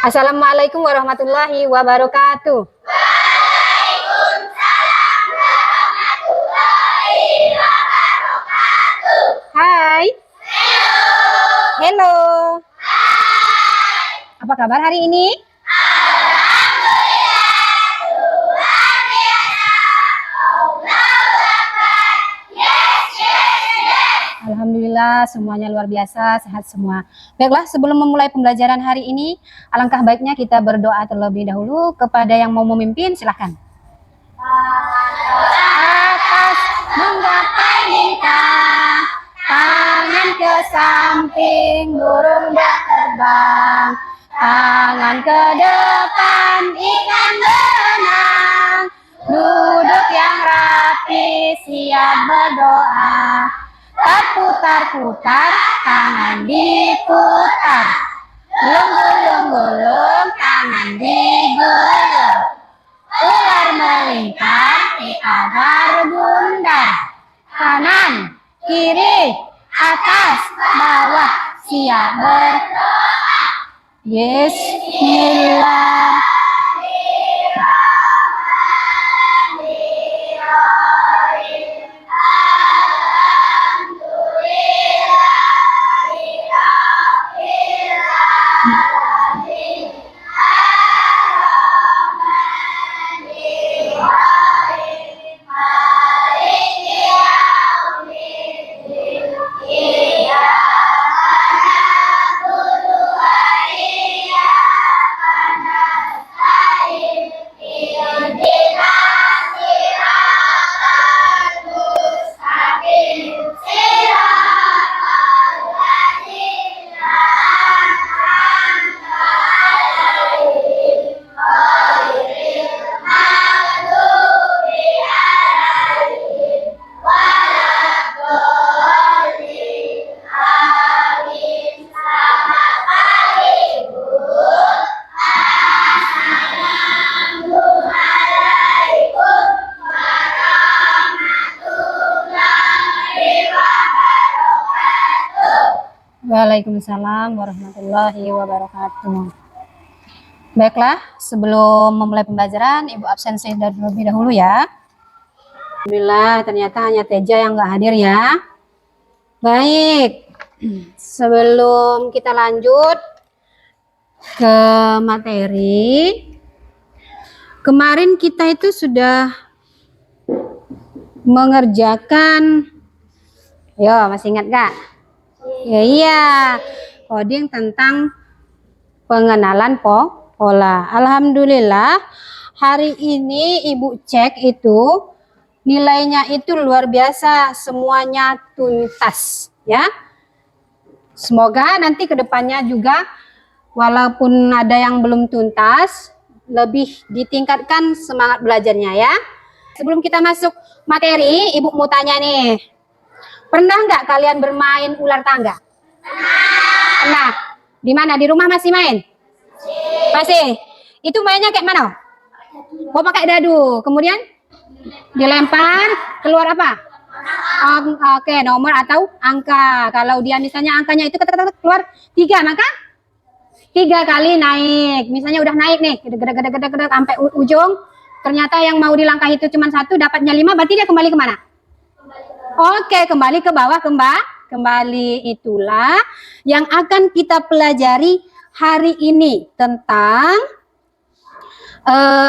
Assalamualaikum warahmatullahi wabarakatuh. Hai. Hello. Apa kabar hari ini? Alhamdulillah semuanya luar biasa, sehat semua. Baiklah, sebelum memulai pembelajaran hari ini, alangkah baiknya kita berdoa terlebih dahulu kepada yang mau memimpin, silahkan. Atas menggapai bintang, tangan ke samping, burung terbang, tangan ke depan, ikan berenang, duduk yang rapi, siap berdoa. Terputar-putar, tangan diputar, gulung-gulung-gulung, tangan digulung, ular melingkar, kita berbundar, kanan, kiri, atas, bawah, siap berdoa. Bismillah. Waalaikumsalam warahmatullahi wabarakatuh. Baiklah, sebelum memulai pembelajaran, Ibu absen terlebih dahulu ya. Alhamdulillah, ternyata hanya Teja yang nggak hadir ya. Baik, sebelum kita lanjut ke materi, kemarin kita itu sudah mengerjakan, masih ingat gak? Ya iya, coding tentang pengenalan pola. Alhamdulillah hari ini Ibu cek itu nilainya itu luar biasa, semuanya tuntas ya. Semoga nanti kedepannya juga walaupun ada yang belum tuntas, lebih ditingkatkan semangat belajarnya ya. Sebelum kita masuk materi, Ibu mau tanya nih, pernah nggak kalian bermain ular tangga? Pernah. Di mana? Di rumah masih main? Masih. Itu mainnya kayak mana? Oh, pakai dadu. Kemudian dilempar, keluar apa? Oke, nomor atau angka. Kalau dia misalnya angkanya itu keluar 3, maka 3 kali naik. Misalnya udah naik nih, gede sampai ujung. Ternyata yang mau dilangkahi itu cuma 1, dapatnya 5, berarti dia kembali kemana? Oke, kembali ke bawah, kembali. Itulah yang akan kita pelajari hari ini tentang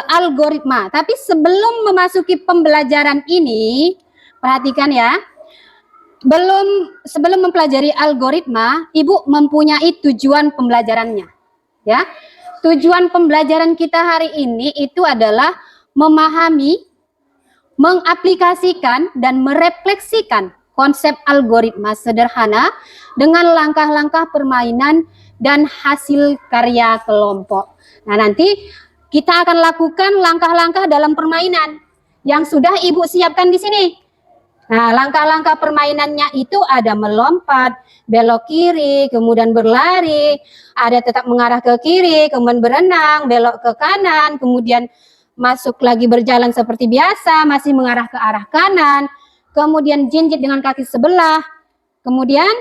algoritma. Tapi sebelum memasuki pembelajaran ini, perhatikan ya. Sebelum mempelajari algoritma, Ibu mempunyai tujuan pembelajarannya. Ya. Tujuan pembelajaran kita hari ini itu adalah memahami, mengaplikasikan dan merefleksikan konsep algoritma sederhana dengan langkah-langkah permainan dan hasil karya kelompok. Nah, nanti kita akan lakukan langkah-langkah dalam permainan yang sudah Ibu siapkan di sini. Nah, langkah-langkah permainannya itu ada melompat, belok kiri, kemudian berlari, ada tetap mengarah ke kiri, kemudian berenang, belok ke kanan, kemudian masuk lagi berjalan seperti biasa, masih mengarah ke arah kanan, kemudian jinjit dengan kaki sebelah, kemudian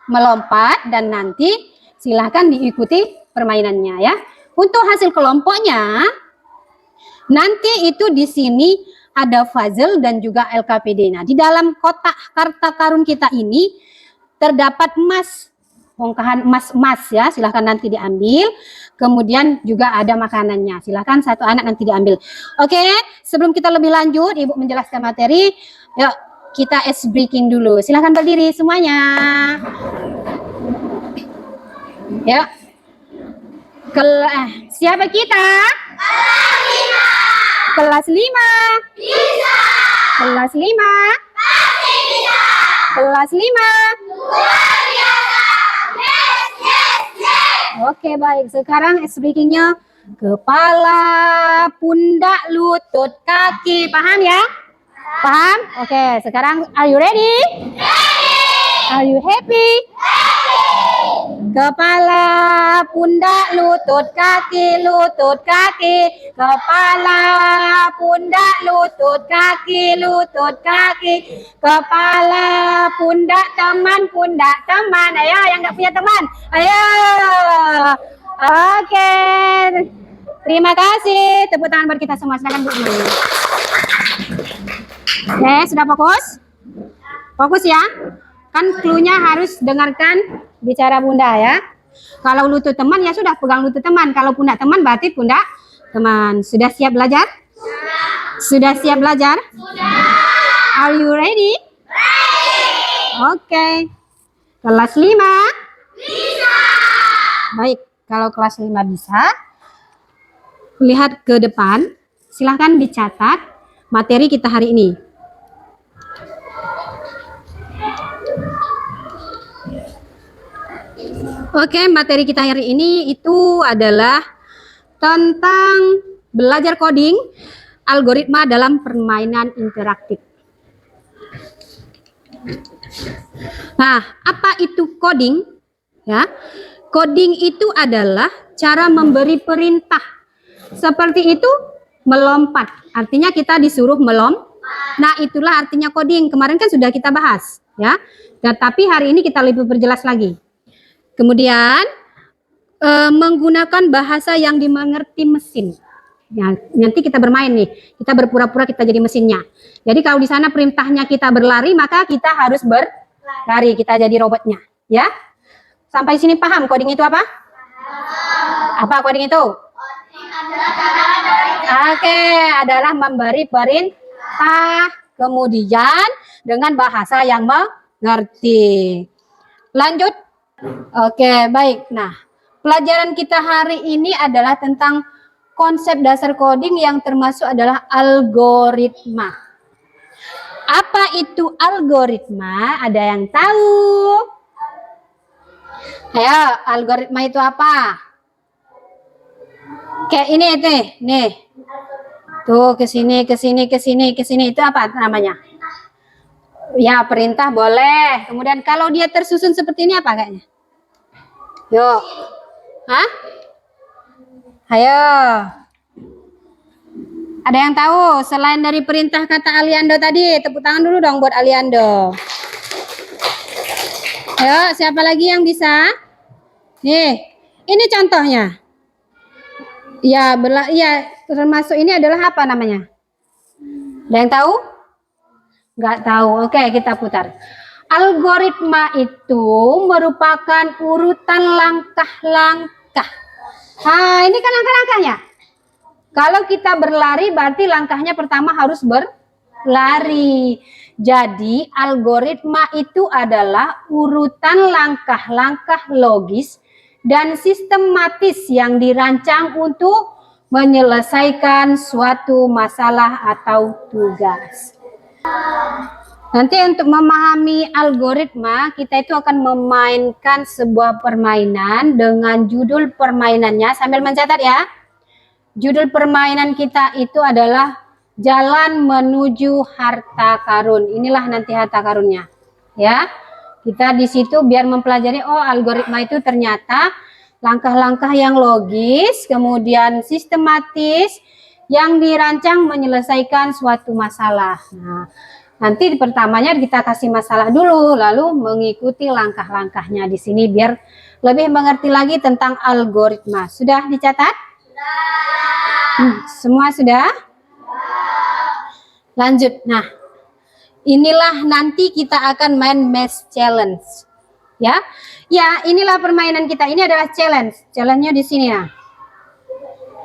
melompat, dan nanti silahkan diikuti permainannya ya. Untuk hasil kelompoknya nanti itu di sini ada puzzle dan juga LKPD. Nah, di dalam kotak harta karun kita ini terdapat emas, bongkahan emas-emas ya, silahkan nanti diambil. Kemudian juga ada makanannya, silahkan satu anak nanti diambil. Oke, sebelum kita lebih lanjut, Ibu menjelaskan materi, yuk kita ice breaking dulu. Silahkan berdiri semuanya. Yuk. Siapa kita? Kelas 5. Bisa. Kelas 5. Pasti bisa. Kelas 5. Luar biasa. Yes, yes, yes. Oke, baik. Sekarang ice breaking-nya kepala, pundak, lutut, kaki. Paham ya? Paham? Oke, sekarang are you ready? Ready. Are you happy? Kepala, pundak, lutut, kaki, kepala, pundak, lutut, kaki, kepala, pundak, teman. Ayo, yang nggak punya teman, ayo. Oke, terima kasih. Tepuk tangan buat kita semua. Silakan Bu. Oke, sudah fokus? Fokus ya. Kan clue-nya harus dengarkan bicara Bunda ya. Kalau lutut teman ya sudah pegang lutut teman. Kalau pundak teman berarti pundak teman. Sudah siap belajar? Sudah siap belajar? Sudah. Are you ready? Ready. Oke. Kelas 5? Bisa. Baik, kalau kelas 5 bisa, lihat ke depan. Silahkan dicatat materi kita hari ini. Oke, materi kita hari ini itu adalah tentang belajar coding, algoritma dalam permainan interaktif. Nah, apa itu coding? Ya, coding itu adalah cara memberi perintah. Seperti itu, melompat. Artinya kita disuruh melompat. Nah, itulah artinya coding. Kemarin kan sudah kita bahas, ya. Tetapi hari ini kita lebih perjelas lagi. Kemudian menggunakan bahasa yang dimengerti mesin. Ya, nanti kita bermain nih, kita berpura-pura kita jadi mesinnya. Jadi kalau di sana perintahnya kita berlari, maka kita harus berlari, kita jadi robotnya. Ya, sampai sini paham coding itu apa? Apa coding itu? Oke, adalah memberi perintah, kemudian dengan bahasa yang mengerti. Lanjut. Oke, baik. Nah, pelajaran kita hari ini adalah tentang konsep dasar coding yang termasuk adalah algoritma. Apa itu algoritma? Ada yang tahu? Ayo, algoritma itu apa? Kayak ini nih. Tuh, ke sini. Itu apa namanya? Ya, perintah boleh. Kemudian kalau dia tersusun seperti ini apa kayaknya? Yuk. Hah? Ayo. Ada yang tahu selain dari perintah kata Aliando tadi? Tepuk tangan dulu dong buat Aliando. Ayo, siapa lagi yang bisa? Nih, ini contohnya. Ya, termasuk ini adalah apa namanya? Ada yang tahu? Nggak tahu. Oke, kita putar. Algoritma itu merupakan urutan langkah-langkah. Nah, ini kan langkah-langkahnya. Kalau kita berlari berarti langkahnya pertama harus berlari. Jadi algoritma itu adalah urutan langkah-langkah logis dan sistematis yang dirancang untuk menyelesaikan suatu masalah atau tugas. Nanti untuk memahami algoritma, kita itu akan memainkan sebuah permainan dengan judul permainannya. Sambil mencatat ya. Judul permainan kita itu adalah Jalan Menuju Harta Karun. Inilah nanti harta karunnya. Ya. Kita di situ biar mempelajari, oh algoritma itu ternyata langkah-langkah yang logis, kemudian sistematis, yang dirancang menyelesaikan suatu masalah. Nah, Nanti pertamanya kita kasih masalah dulu, lalu mengikuti langkah-langkahnya di sini biar lebih mengerti lagi tentang algoritma. Sudah dicatat? Semua sudah? Lanjut. Nah, inilah nanti kita akan main math challenge. Ya. Ya, inilah permainan kita. Ini adalah challenge. Challenge-nya di sini ya.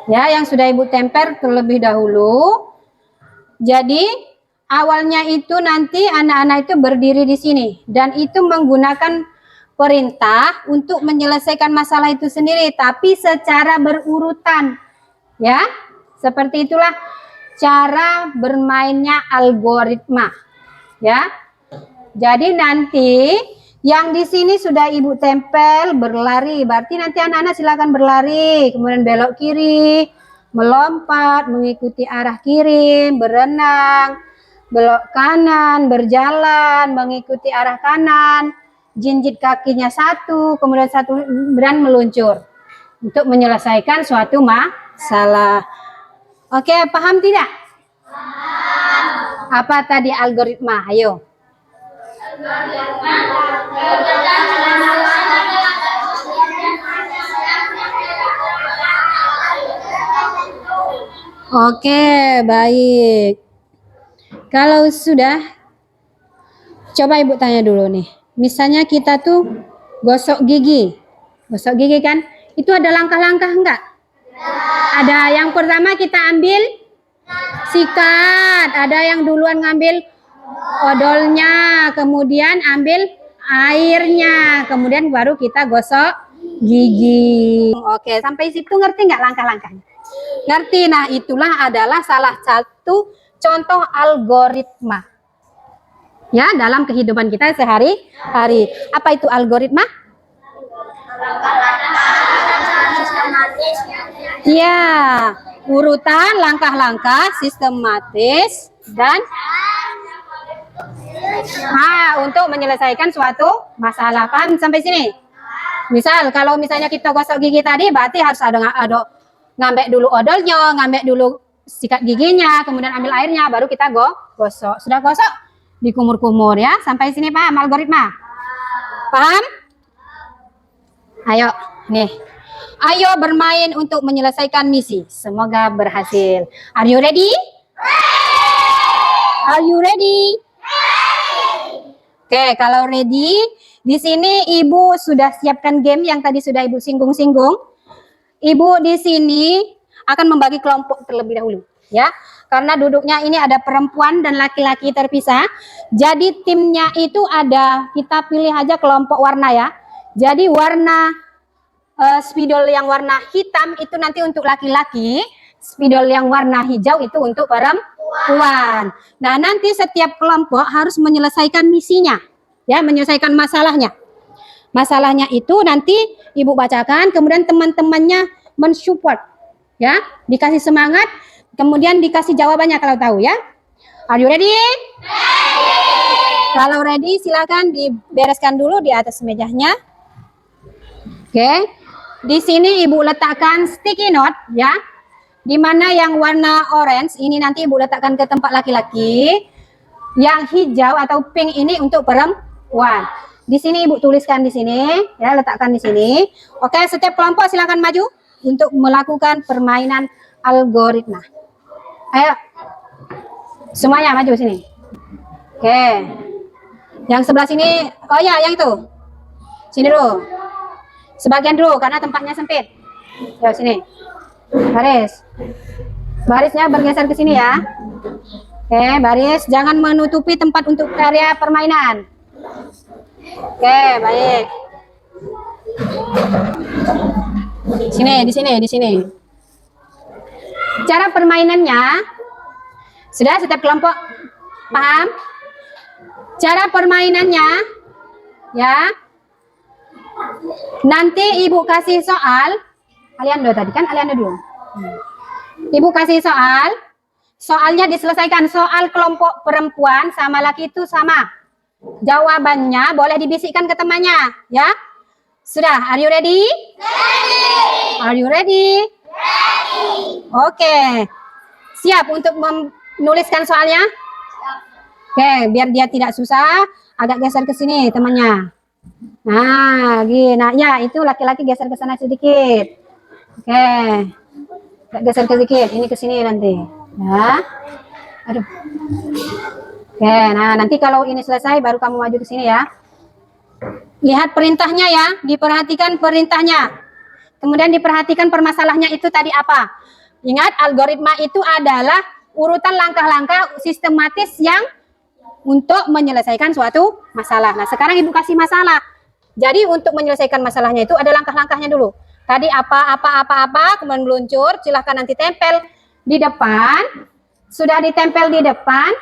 Ya, yang sudah Ibu tempel terlebih dahulu. Jadi, awalnya itu nanti anak-anak itu berdiri di sini dan itu menggunakan perintah untuk menyelesaikan masalah itu sendiri, tapi secara berurutan. Ya, seperti itulah cara bermainnya algoritma. Ya, jadi nanti yang di sini sudah Ibu tempel berlari, berarti nanti anak-anak silakan berlari, kemudian belok kiri, melompat, mengikuti arah kiri, berenang, belok kanan, berjalan, mengikuti arah kanan, jinjit kakinya satu, kemudian satu dan meluncur untuk menyelesaikan suatu masalah. Oke, paham tidak? Apa tadi algoritma? Ayo. Oke, baik. Kalau sudah, coba Ibu tanya dulu nih. Misalnya kita tuh gosok gigi. Gosok gigi kan? Itu ada langkah-langkah enggak? Ada. Yang pertama kita ambil sikat. Ada yang duluan ngambil odolnya, kemudian ambil airnya, kemudian baru kita gosok gigi. Oke, sampai situ ngerti nggak langkah-langkahnya? Ngerti. Nah, itulah adalah salah satu contoh algoritma. Ya, dalam kehidupan kita sehari-hari. Apa itu algoritma? Ya, urutan langkah-langkah sistematis dan untuk menyelesaikan suatu masalah. Paham sampai sini? Misal, kalau misalnya kita gosok gigi tadi, berarti harus ada ngambil dulu odolnya, ngambil dulu sikat giginya, kemudian ambil airnya, baru kita gosok. Sudah gosok, dikumur-kumur ya. Sampai sini paham algoritma? Paham? Ayo, nih. Ayo bermain untuk menyelesaikan misi. Semoga berhasil. Are you ready? Are you ready? Oke, kalau ready, di sini Ibu sudah siapkan game yang tadi sudah Ibu singgung-singgung. Ibu di sini akan membagi kelompok terlebih dahulu, ya. Karena duduknya ini ada perempuan dan laki-laki terpisah. Jadi timnya itu ada, kita pilih aja kelompok warna ya. Jadi warna spidol yang warna hitam itu nanti untuk laki-laki, spidol yang warna hijau itu untuk perempuan. Nah, nanti setiap kelompok harus menyelesaikan misinya, ya, menyelesaikan masalahnya. Masalahnya itu nanti Ibu bacakan, kemudian teman-temannya mensupport, ya, dikasih semangat, kemudian dikasih jawabannya kalau tahu ya. Are you ready? Kalau ready, silakan dibereskan dulu di atas mejanya. Oke. Di sini Ibu letakkan sticky note ya. Di mana yang warna orange ini nanti Ibu letakkan ke tempat laki-laki. Yang hijau atau pink ini untuk perempuan. Di sini Ibu tuliskan di sini ya, letakkan di sini. Oke, setiap kelompok silakan maju untuk melakukan permainan algoritma. Ayo. Semuanya maju sini. Oke. Yang sebelah sini, oh ya, yang itu. Sini dulu. Sebagian dulu karena tempatnya sempit. Ya, sini. Baris. Barisnya bergeser ke sini ya. Oke, baris. Jangan menutupi tempat untuk area permainan. Oke, baik. Sini, di sini. Cara permainannya sudah setiap kelompok paham? Cara permainannya ya. Nanti Ibu kasih soal. Aliando tadi kan Aliando dulu. Ibu kasih soal. Soalnya diselesaikan. Soal kelompok perempuan sama laki itu sama. Jawabannya boleh dibisikkan ke temannya, ya. Sudah, are you ready? Ready. Are you ready? Ready. Oke. Siap untuk menuliskan soalnya? Oke, biar dia tidak susah, agak geser ke sini temannya. Nah, gini. Nah, ya itu laki-laki geser ke sana sedikit. Oke. Agak geser ke sedikit. Ini ke sini nanti. Ya. Aduh. Oke, nah nanti kalau ini selesai baru kamu maju ke sini ya. Lihat perintahnya ya, diperhatikan perintahnya. Kemudian diperhatikan permasalahannya itu tadi apa. Ingat, algoritma itu adalah urutan langkah-langkah sistematis yang untuk menyelesaikan suatu masalah. Nah, sekarang Ibu kasih masalah. Jadi untuk menyelesaikan masalahnya itu ada langkah-langkahnya dulu. Tadi apa, kemudian meluncur, silahkan nanti tempel di depan. Sudah ditempel di depan.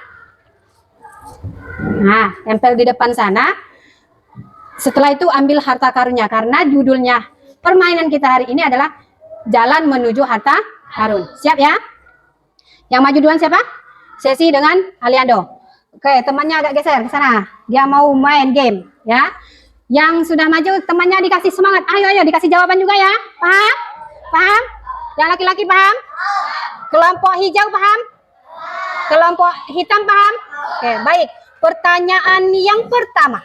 Nah, tempel di depan sana. Setelah itu ambil harta karunnya, karena judulnya permainan kita hari ini adalah Jalan Menuju Harta Karun. Siap ya? Yang maju duluan siapa? Sesi dengan Aliando. Oke, temannya agak geser ke sana. Dia mau main game, ya. Yang sudah maju, temannya dikasih semangat. Ayo, dikasih jawaban juga ya. Paham? Paham? Yang laki-laki paham? Kelompok hijau paham? Kelompok hitam paham? Oke, baik. Pertanyaan yang pertama.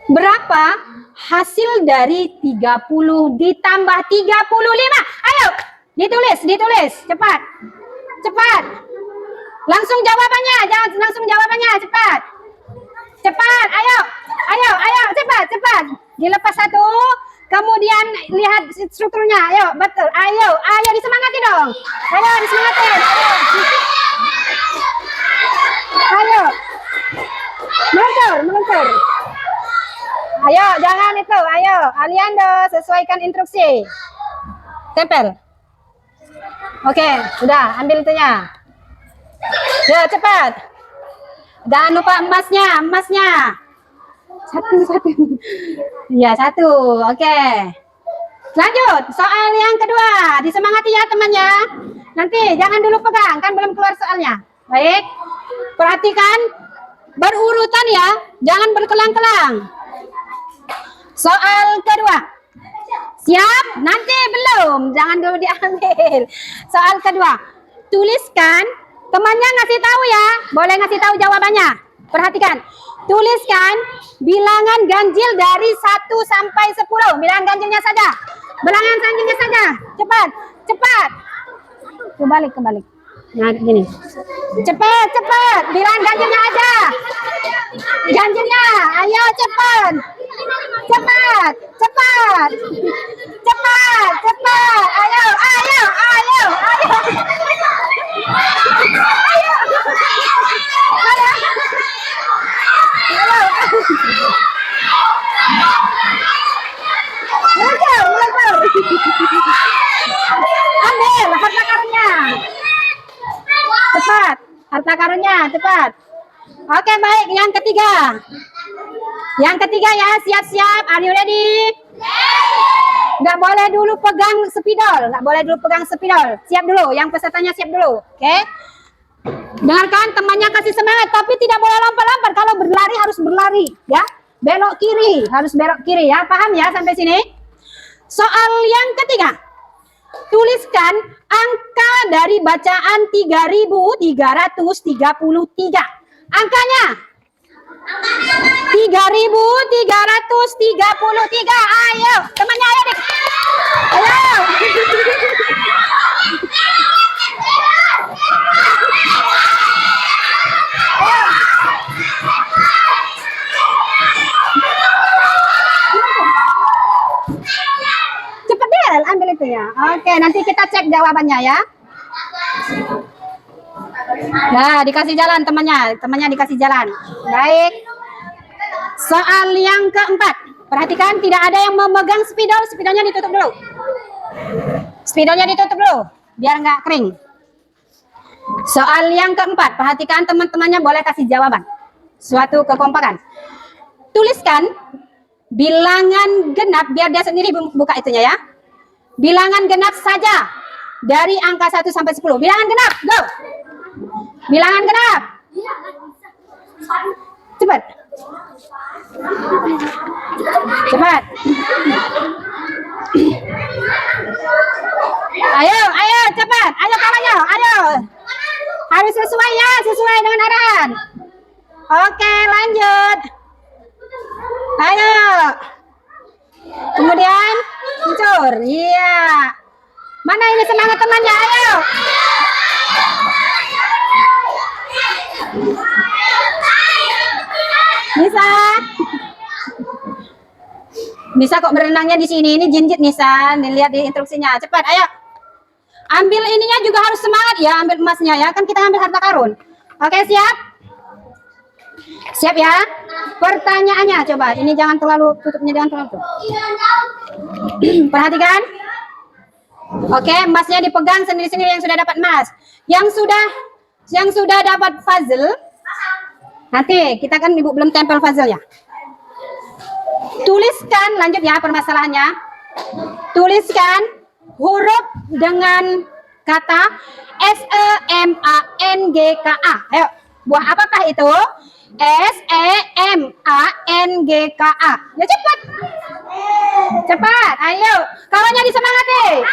Berapa hasil dari 30 ditambah 35? Ayo, ditulis, cepat. Cepat. Langsung jawabannya, jangan langsung jawabannya, cepat. Cepat, ayo, cepat. Dilepas satu, kemudian lihat strukturnya, ayo, betul, ayo, disemangati dong. Ayo, disemangati. Ayo. Meluncur. Ayo, jangan itu, ayo, Aliando, sesuaikan instruksi. Tempel. Oke, udah, ambil itunya. Ya, cepat. Jangan lupa emasnya. Satu. Ya, satu. Oke. Lanjut, soal yang kedua. Disemangati ya temannya. Nanti jangan dulu pegang, kan belum keluar soalnya. Baik. Perhatikan berurutan ya, jangan berkelang-kelang. Soal kedua. Siap? Nanti belum. Jangan dulu diambil. Soal kedua. Tuliskan, temannya ngasih tahu ya. Boleh ngasih tahu jawabannya. Perhatikan. Tuliskan bilangan ganjil dari 1 sampai 10. Bilangan ganjilnya saja. Bilangan ganjilnya saja. Cepat. Kebalik. Nah, gini. Cepat. Bilangan ganjilnya aja. Ganjilnya. Ayo cepat. Ayo. Meluncur. Ambil harta karunnya. Cepat. Harta karunnya, cepat. Oke, baik. Yang ketiga ya, siap-siap. Are you ready? Nggak boleh dulu pegang spidol. Siap dulu, yang pesertanya siap dulu. Oke? Dengarkan, temannya kasih semangat, tapi tidak boleh lompat-lompat. Kalau berlari harus berlari, ya. Belok kiri, harus belok kiri ya. Paham ya sampai sini? Soal yang ketiga. Tuliskan angka dari bacaan 3.333. Angkanya 3.333. Ayo, temannya ayo deh. Ayo. Cepet deh, ambil itu ya. Oke, nanti kita cek jawabannya ya. Nah, dikasih jalan temannya dikasih jalan. Baik. Soal yang keempat. Perhatikan, tidak ada yang memegang spidolnya ditutup dulu. Spidolnya ditutup dulu, biar nggak kering. Soal yang keempat, perhatikan teman-temannya boleh kasih jawaban. Suatu kekompakan. Tuliskan bilangan genap, biar dia sendiri buka itunya ya. Bilangan genap saja dari angka 1 sampai 10. Bilangan genap, go. Bilangan genap. Cepat. Ayo, cepat. Ayo kawannya, ayo. Harus sesuai ya, sesuai dengan arahan. Oke, lanjut. Ayo. Kemudian hancur. Iya. Mana ini semangat temannya? Ayo. Nisa. Nisa kok berenangnya di sini? Ini jinjit Nisa. Lihat di instruksinya. Cepat, ayo. Ambil ininya juga harus semangat ya, ambil emasnya ya. Kan kita ambil harta karun. Oke, siap? Siap ya? Pertanyaannya coba. Ini jangan terlalu tutupnya, jangan terlalu tutup. Perhatikan. Oke, emasnya dipegang sendiri-sendiri yang sudah dapat emas. Yang sudah dapat puzzle. Nanti kita kan Ibu belum tempel puzzle-nya. Tuliskan, lanjut ya permasalahannya. Tuliskan huruf dengan kata SEMANGKA. Ayo, buah apakah itu? SEMANGKA. Ya cepat. Cepat, ayo. Kawannya disemangati.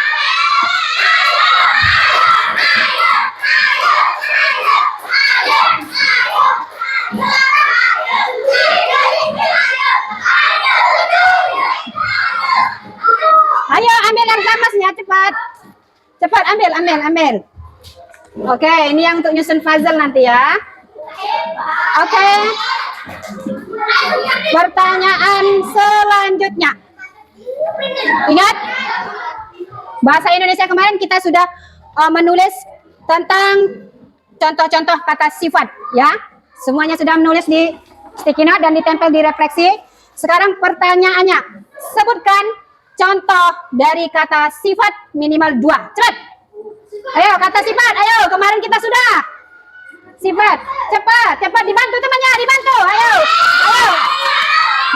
Ayo ambil harga emasnya cepat. Cepat ambil. Oke, ini yang untuk nyusun puzzle nanti ya. Oke. Pertanyaan selanjutnya. Ingat, bahasa Indonesia kemarin kita sudah menulis tentang contoh-contoh kata sifat ya. Semuanya sudah menulis di sticky note dan ditempel di refleksi. Sekarang pertanyaannya, sebutkan contoh dari kata sifat minimal 2. Cepat. Ayo kata sifat, ayo. Kemarin kita sudah. Sifat, cepat dibantu temannya, dibantu. Ayo.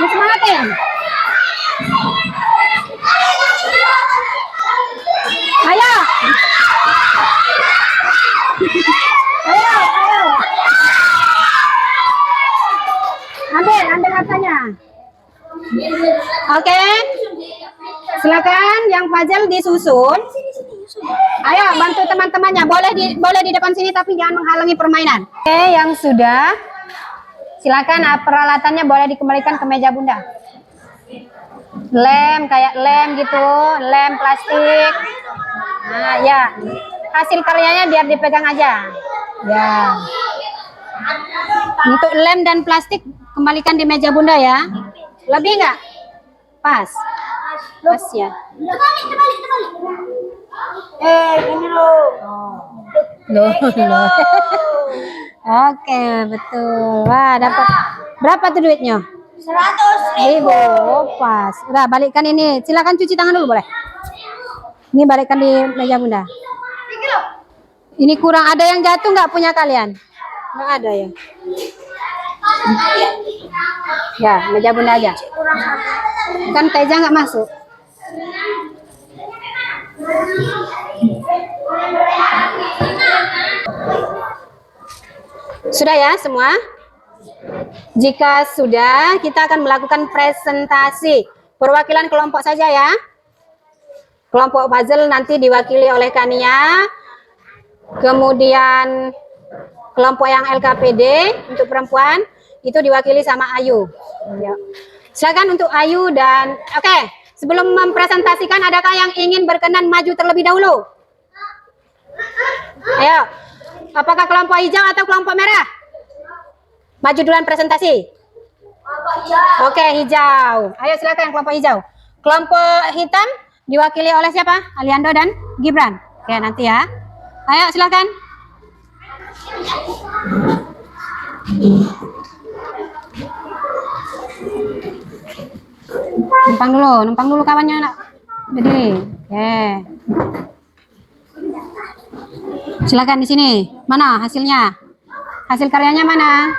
Disemangatin. Ayo. Ambil katanya. Oke. Silakan yang puzzle disusun. Ayo bantu teman-temannya. Boleh di depan sini tapi jangan menghalangi permainan. Oke, yang sudah. Silakan peralatannya boleh dikembalikan ke meja Bunda. Lem kayak lem gitu, lem plastik. Nah, ya. Hasil karyanya biar dipegang aja. Ya. Untuk lem dan plastik kembalikan di meja Bunda ya. Lebih enggak? Pas. Pas ya. Ini loh. Loh. Oke, betul. Wah, dapat berapa tuh duitnya? 100.000. Pas. Udah, balikkan ini. Silakan cuci tangan dulu boleh. Ini balikkan di meja Bunda. Ini kurang, ada yang jatuh nggak punya kalian? Nggak ada ya? Ya, meja Bunda aja. Kan Teja nggak masuk. Sudah ya semua? Jika sudah, kita akan melakukan presentasi. Perwakilan kelompok saja ya. Kelompok puzzle nanti diwakili oleh Kania. Kemudian kelompok yang LKPD untuk perempuan itu diwakili sama Ayu. Silakan untuk Ayu dan oke. Sebelum mempresentasikan, adakah yang ingin berkenan maju terlebih dahulu? Ayo. Apakah kelompok hijau atau kelompok merah? Maju duluan presentasi. Oke, hijau. Ayo silakan kelompok hijau. Kelompok hitam diwakili oleh siapa? Aliando dan Gibran. Oke, nanti ya. Ayo silakan. Numpang dulu kawannya nak. Jadi, oke. Silakan di sini. Mana hasilnya? Hasil karyanya mana?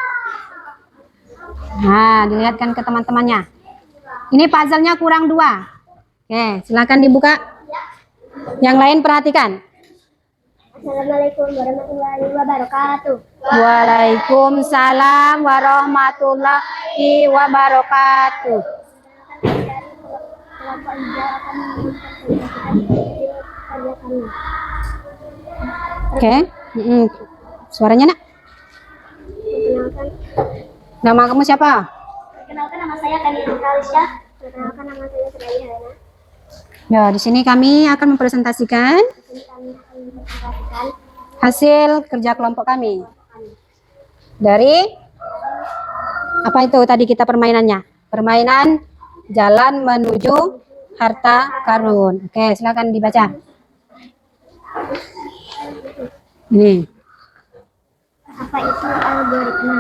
Nah, dilihatkan ke teman-temannya. Ini puzzle-nya kurang 2. Oke, silakan dibuka. Yang lain perhatikan. Assalamualaikum warahmatullahi wabarakatuh. Waalaikumsalam warahmatullahi wabarakatuh. Kelompok hijau akan mempresentasikan karya kami. Oke. Suaranya nak? Perkenalkan, Nama kamu siapa? Perkenalkan nama saya Kania Kalisya. Perkenalkan nama saya Suraya Helena. Ya, di sini kami akan mempresentasikan Di sini kami akan mempresentasikan hasil kerja kelompok kami. Dari apa itu tadi kita permainannya? Permainan jalan menuju harta karun. Oke, silakan dibaca. Ini. apa itu algoritma.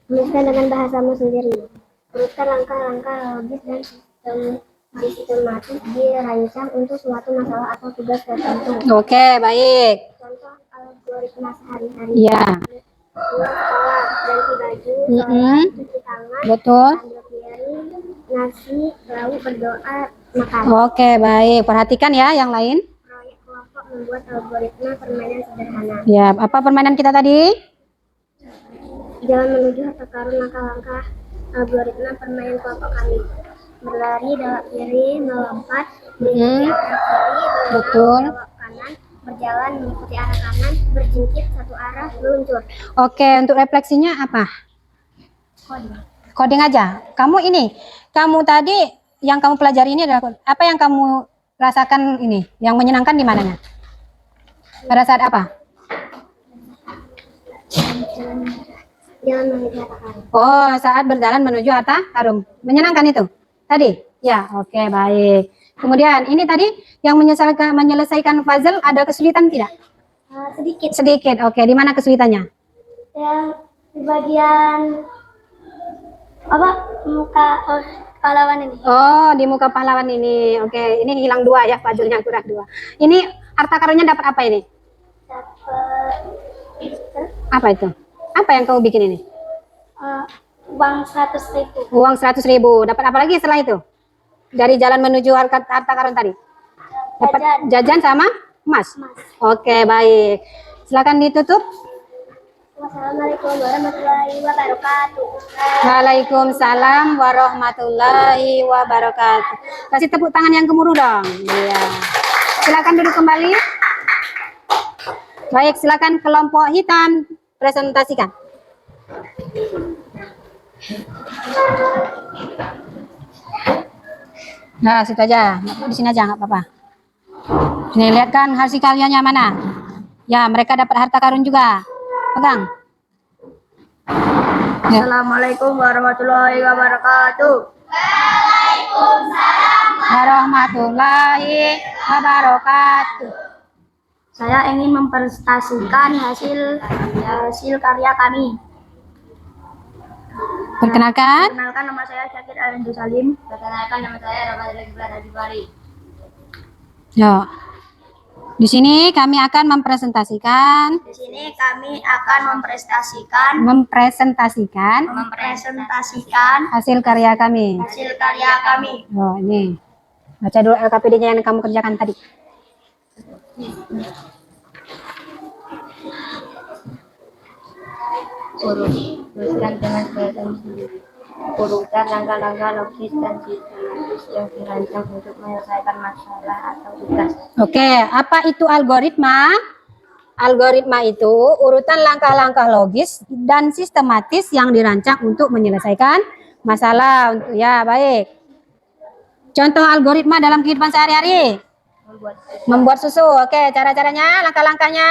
Tuliskan dengan bahasamu sendiri. Urutkan langkah-langkah logis dan sistematis dirancang untuk suatu masalah atau tugas tertentu. Oke, baik. Contoh algoritma sehari-hari. Ya, Pulang sekolah, ganti baju, Mm-mm. sholat, cuci tangan, betul. ambil piring, nasi, lalu berdoa, makan. Oke, baik. Perhatikan ya yang lain. Proyek kelompok membuat algoritma permainan sederhana. Ya, apa permainan kita tadi? Jalan menuju harta karun, langkah-langkah algoritma permainan kelompok kami. Berlari, belok kiri, melompat, mengikuti arah kiri, berenang, Betul. belok kanan, berjalan mengikuti arah kanan, berjingkit satu arah, meluncur. Oke, untuk refleksinya apa? Coding. Coding aja. Kamu tadi yang kamu pelajari ini adalah apa yang kamu rasakan ini? Yang menyenangkan di mananya? Pada saat apa? Jalan menuju harta karun. Oh, saat berjalan menuju harta karun. Menyenangkan itu? Tadi? Ya, oke, baik. Kemudian ini tadi yang menyelesaikan puzzle ada kesulitan tidak? Sedikit. Sedikit. Oke, di mana kesulitannya? Yang di bagian apa muka pahlawan ini. Oh, di muka pahlawan ini. Oke, ini hilang 2 ya, puzzle-nya kurang 2. Ini harta karunnya dapat apa ini? Dapat Apa itu? Apa yang kamu bikin ini? uang 100.000. Uang 100.000. Dapat apa lagi setelah itu? Dari jalan menuju harta karun tadi? Dapat jajan sama emas? Emas. Oke, baik. Silakan ditutup. Wassalamualaikum warahmatullahi wabarakatuh. Waalaikumsalam warahmatullahi wabarakatuh. Kasih tepuk tangan yang gemuruh dong. Iya. Silakan duduk kembali. Baik, silakan kelompok hitam presentasikan. Nah, situ aja. Di sini aja nggak apa-apa. Nih, lihat kan hasil karyanya mana? Ya, mereka dapat harta karun juga. Pegang. Ya. Assalamualaikum warahmatullahi wabarakatuh. Warahmatullahi wabarakatuh. Saya ingin mempresentasikan hasil karya kami. Perkenalkan. Perkenalkan nama saya Syakir Alendu Salim. Perkenalkan nama saya Rahmat Iqbal Adibari. Ya. Di sini kami akan mempresentasikan Di sini kami akan mempresentasikan hasil karya kami. hasil karya kami. Oh, ini. Baca dulu LKPD-nya yang kamu kerjakan tadi. Tuliskan dengan kelihatan sendiri. Urutkan langkah-langkah logis dan sistematis yang dirancang untuk menyelesaikan masalah atau tugas. Oke, apa itu algoritma? Algoritma itu urutan langkah-langkah logis dan sistematis yang dirancang untuk menyelesaikan masalah. Ya, baik. Contoh algoritma dalam kehidupan sehari-hari. Membuat susu. Oke, cara-caranya, langkah-langkahnya.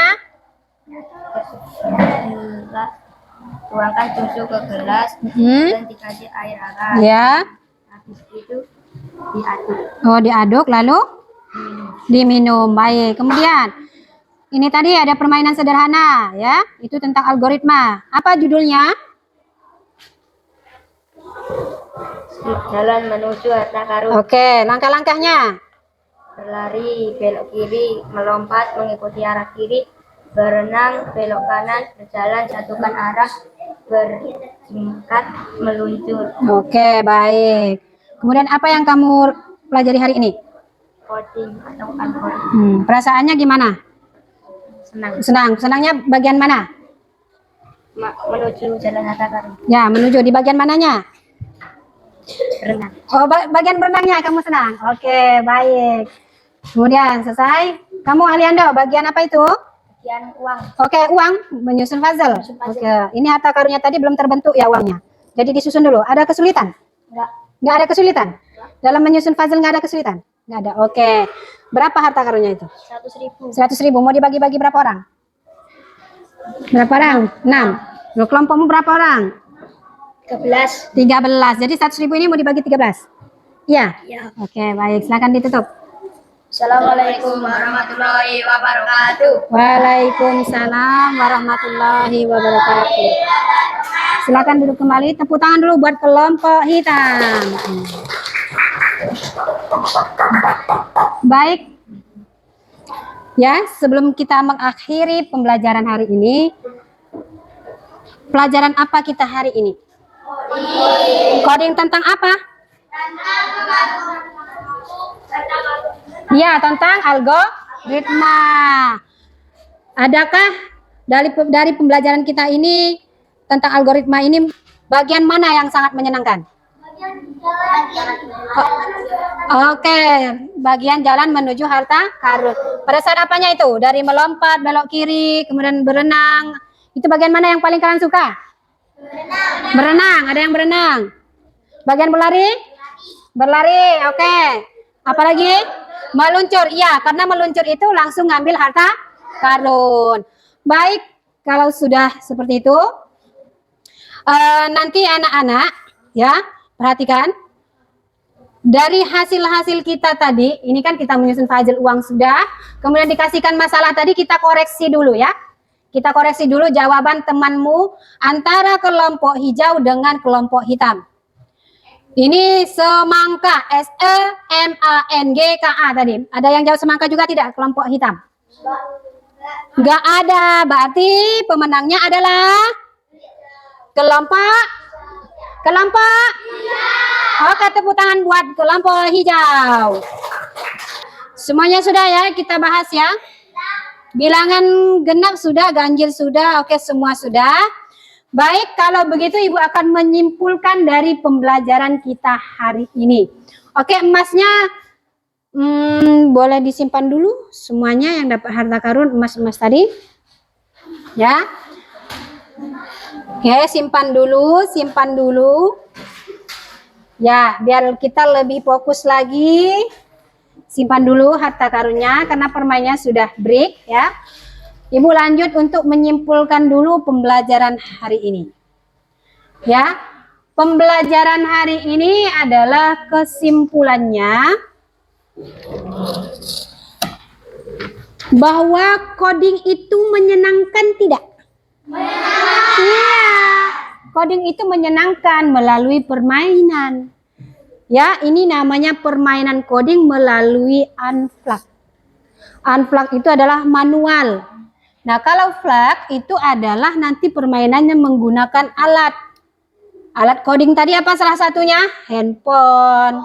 Tuangkan susu ke gelas dan dikasih air hangat. Ya. Habis itu diaduk. Oh, diaduk lalu diminum. Baik. Kemudian ini tadi ada permainan sederhana ya. Itu tentang algoritma. Apa judulnya? Jalan menuju harta karun. Oke, langkah-langkahnya. Berlari, belok kiri, melompat, mengikuti arah kiri, berenang, belok kanan, berjalan, satukan arah, berjingkat, meluncur. Oke, baik. Kemudian apa yang kamu pelajari hari ini? Coding atau algoritma. Perasaannya gimana? Senang. Senang. Senangnya bagian mana? Menuju jalan harta karun. Ya, menuju di bagian mananya? Berenang. Oh, bagian berenangnya kamu senang. Oke, baik. Kemudian selesai. Kamu Aliando, bagian apa itu? bagian uang. Oke, uang menyusun puzzle. Oke, ini harta karunnya tadi belum terbentuk ya uangnya. Jadi disusun dulu. Ada kesulitan? Enggak. Nggak ada kesulitan? Dalam menyusun puzzle nggak ada kesulitan? Nggak ada. Oke. Berapa harta karunnya itu? 100.000. 100.000. Mau dibagi-bagi berapa orang? Berapa orang? 6. Loh, kelompokmu berapa orang? 13. 13. Jadi 100.000 ini mau dibagi 13? Iya? Ya. Oke, baik. Silakan ditutup. Assalamualaikum warahmatullahi wabarakatuh. Waalaikumsalam warahmatullahi wabarakatuh. Silakan duduk kembali. Tepuk tangan dulu buat kelompok hitam. Baik. Ya, sebelum kita mengakhiri pembelajaran hari ini, pelajaran apa kita hari ini? Coding tentang apa? Ya, tentang algoritma. Adakah dari pembelajaran kita ini tentang algoritma ini bagian mana yang sangat menyenangkan? Oke, bagian jalan menuju harta karun. Pada saat apanya itu? Dari melompat, belok kiri, kemudian berenang. Itu bagian mana yang paling kalian suka? Berenang. Ada yang berenang? Bagian berlari? Berlari, oke. Apalagi? Meluncur, iya, karena meluncur itu langsung ngambil harta karun. Baik, kalau sudah seperti itu, nanti anak-anak, ya, perhatikan. Dari hasil-hasil kita tadi, ini kan kita menyusun puzzle uang sudah, kemudian dikasihkan masalah tadi, kita koreksi dulu ya. Kita koreksi dulu jawaban temanmu antara kelompok hijau dengan kelompok hitam. Ini semangka, SEMANGKA tadi. Ada yang jawab semangka juga tidak? Kelompok hitam? Enggak ada. Berarti pemenangnya adalah kelompok Oke, tepuk tangan buat kelompok hijau. Semuanya sudah ya, kita bahas ya. Bilangan genap sudah, ganjil sudah, oke, semua sudah. Baik, kalau begitu Ibu akan menyimpulkan dari pembelajaran kita hari ini. Oke, emasnya boleh disimpan dulu semuanya yang dapat harta karun emas-emas tadi. Ya. Oke, simpan dulu. Ya, biar kita lebih fokus lagi. Simpan dulu harta karunnya karena permainnya sudah break ya. Ibu lanjut untuk menyimpulkan dulu pembelajaran hari ini. Ya, pembelajaran hari ini adalah kesimpulannya bahwa coding itu menyenangkan tidak? Iya, coding itu menyenangkan melalui permainan. Ya, ini namanya permainan coding melalui unplug. Unplug itu adalah manual. Nah, kalau flag itu adalah nanti permainannya menggunakan alat. Alat coding tadi apa salah satunya? Handphone,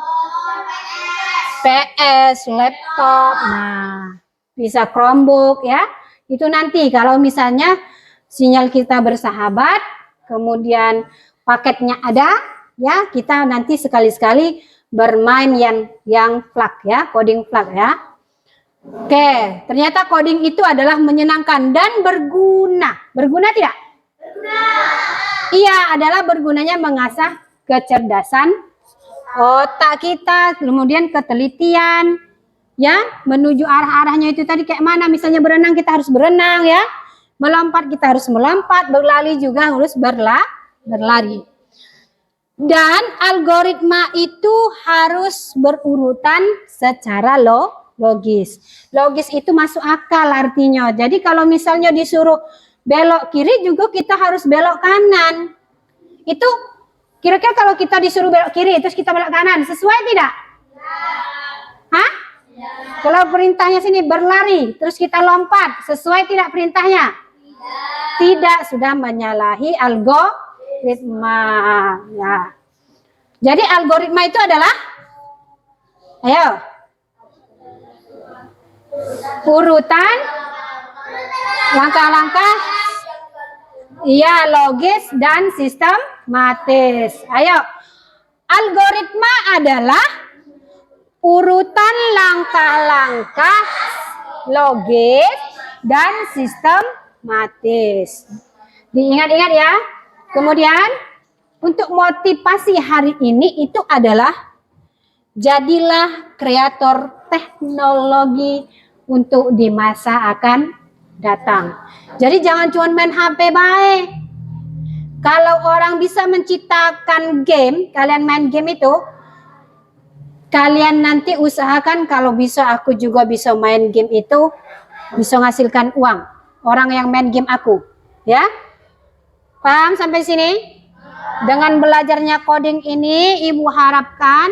PS, laptop. Nah, bisa Chromebook ya. Itu nanti kalau misalnya sinyal kita bersahabat, kemudian paketnya ada, ya kita nanti sekali-sekali bermain yang flag ya, coding flag ya. Oke, ternyata coding itu adalah menyenangkan dan berguna. Berguna tidak? Berguna. Iya, adalah bergunanya mengasah kecerdasan otak kita, kemudian ketelitian, ya, menuju arah-arahnya itu tadi kayak mana. Misalnya berenang, kita harus berenang ya. Melompat, kita harus melompat. Berlari juga harus berlari. Dan algoritma itu harus berurutan secara logis. Logis itu masuk akal artinya. Jadi kalau misalnya disuruh belok kiri juga kita harus belok kanan. Itu kira-kira kalau kita disuruh belok kiri terus kita belok kanan, sesuai tidak? Hah? Kalau perintahnya sini berlari terus kita lompat, sesuai tidak perintahnya? Tidak, sudah menyalahi algoritma. Ya. Jadi algoritma itu adalah, ayo, urutan langkah-langkah, iya, logis dan sistematis. Ayo, algoritma adalah urutan langkah-langkah logis dan sistematis. Diingat-ingat ya. Kemudian untuk motivasi hari ini itu adalah jadilah kreator teknologi untuk di masa akan datang. Jadi jangan cuma main HP baik. Kalau orang bisa menciptakan game, kalian main game itu, kalian nanti usahakan kalau bisa aku juga bisa main game itu, bisa menghasilkan uang. Orang yang main game aku, ya. Paham sampai sini? Dengan belajarnya coding ini, Ibu harapkan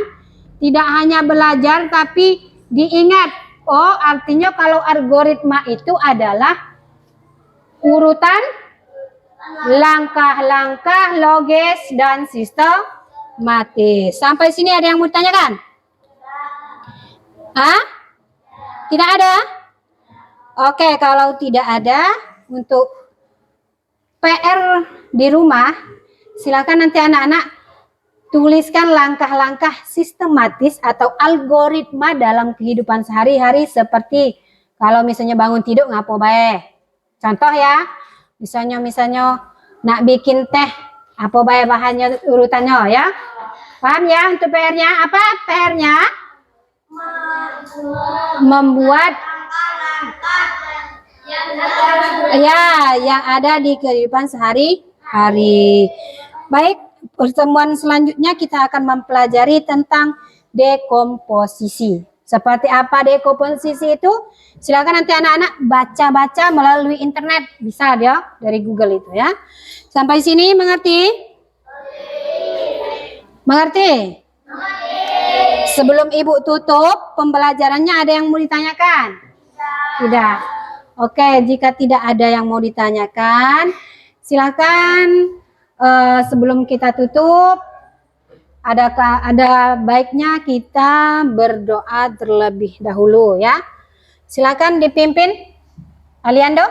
tidak hanya belajar tapi diingat. Oh, artinya kalau algoritma itu adalah urutan langkah-langkah logis dan sistematis. Sampai sini ada yang mau ditanyakan? Hah? Tidak ada? Oke, kalau tidak ada, untuk PR di rumah, silakan nanti anak-anak tuliskan langkah-langkah sistematis atau algoritma dalam kehidupan sehari-hari seperti kalau misalnya bangun tidur ngapo bae. Contoh ya, misalnya nak bikin teh, apa bae bahannya urutannya ya. Paham ya untuk PR-nya? Apa PR-nya? Membuat ya yang ada di kehidupan sehari-hari. Baik, pertemuan selanjutnya kita akan mempelajari tentang dekomposisi. Seperti apa dekomposisi itu? Silakan nanti anak-anak baca-baca melalui internet, bisa ya dari Google itu ya. Sampai sini mengerti? Mengerti? Sebelum Ibu tutup pembelajarannya, ada yang mau ditanyakan? Tidak. Oke, jika tidak ada yang mau ditanyakan, silakan sebelum kita tutup, ada baiknya kita berdoa terlebih dahulu ya. Silakan dipimpin Aliando.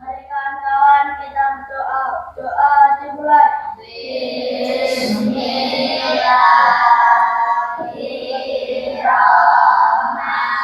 Mari kawan-kawan kita berdoa. Doa dimulai. Bismillahirrahmanirrahim.